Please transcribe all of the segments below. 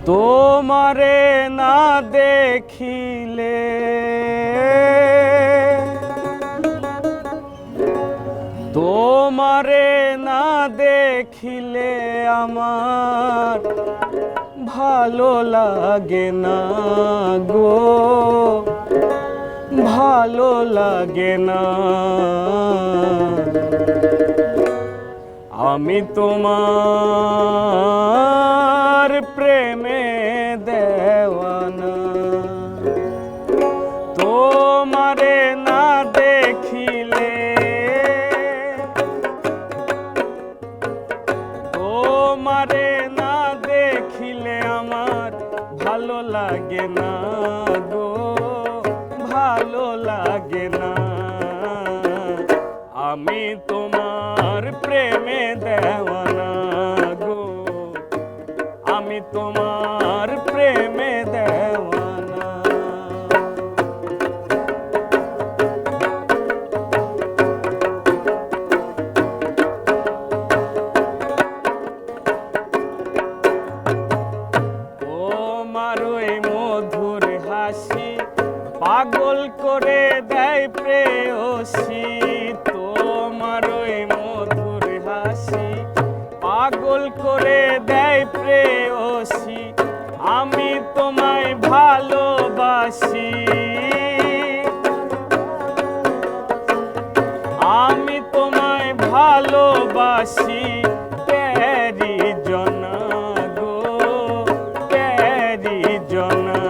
তোমারে না দেখিলে তোমারে না দেখিলে আমার ভালো লাগে না গো, ভালো লাগে না। আমি তোমার প্রেমে দেওয়ানা, তোমারে না দেখিলে তোমারে না দেখিলে আমার ভালো লাগে না গো, ভালো লাগে না। আমি তোমার প্রেমে দেওয়ানা গো, আমি তোমার প্রেমে দেওয়ানা। তোমার ওই মধুর হাসি পাগল করে দেয় প্রেয়সী, তোমার ওই মধুর হাসি পাগল করে দেয় প্রেয়সী। আমি তোমায় ভালোবাসি, আমি তোমায় ভালোবাসি তেরি জনা গো, তেরি জনা।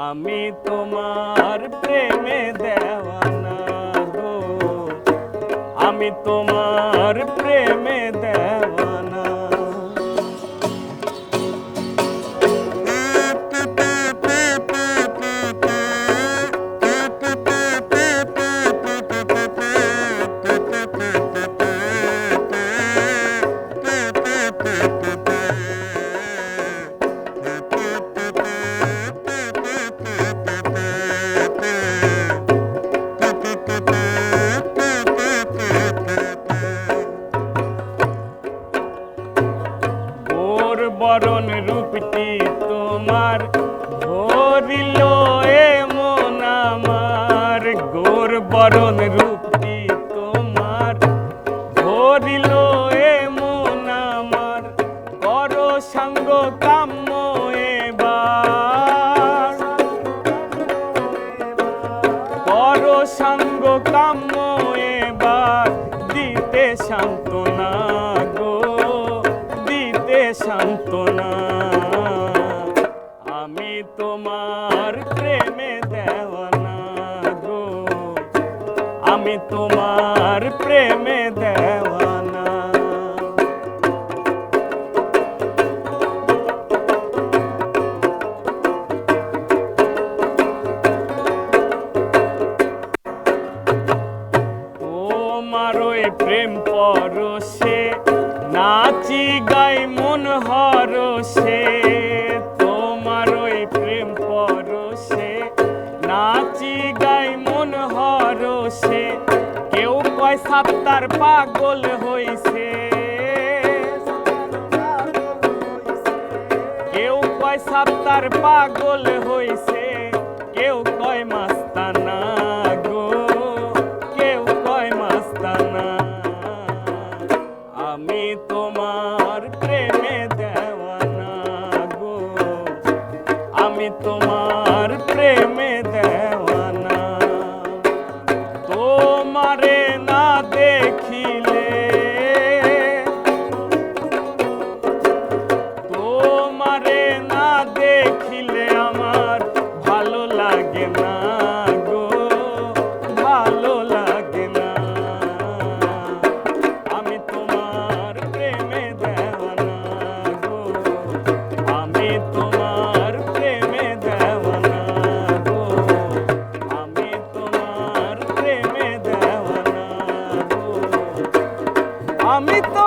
আমি তোমার প্রেমে দেওয়ানা গো, আমি তোমার প্রেমে দেওয়ানা। বরণ রূপটি তোমার ভরিল এমন আমার, গোর বরণ রূপটি তোমার ভরিল এমন আমার। করো সঙ্গ কাম্য এবার, করো সঙ্গ কাম্য এবার। দিতে সান্ত্বনা গো, দিতে সান্ত্বনা। আমি তোমার প্রেমে দেওয়ানা গো, আমি তোমার প্রেমে দেওয়ানা। তোমার ওই প্রেম পরশে নাচি গাই মন হরষে, তোমার ওই প্রেম পরশে নাচি গাই মন হরষে। কেউ কয় সাত্তার পাগল হইছে, কেউ কয় সাত্তার পাগল হইছে, কেউ কয় মাস্তানা গো, কেউ কয় মাস্তানা। আমি তোমার প্রেমে দেওয়ানা গো, আমি তোমার প্রেমে দেওয়ানা। তোমারে না দেখিলে তোমারে না দেখিলে আমার ভালো লাগে না গো, ভালো লাগে না। আমি তোমার প্রেমে দেওয়ানা গো, আমি তোমার প্রেমে দেওয়ানা গো, আমি তোমার প্রেমে দেওয়ানা গো, আমি তো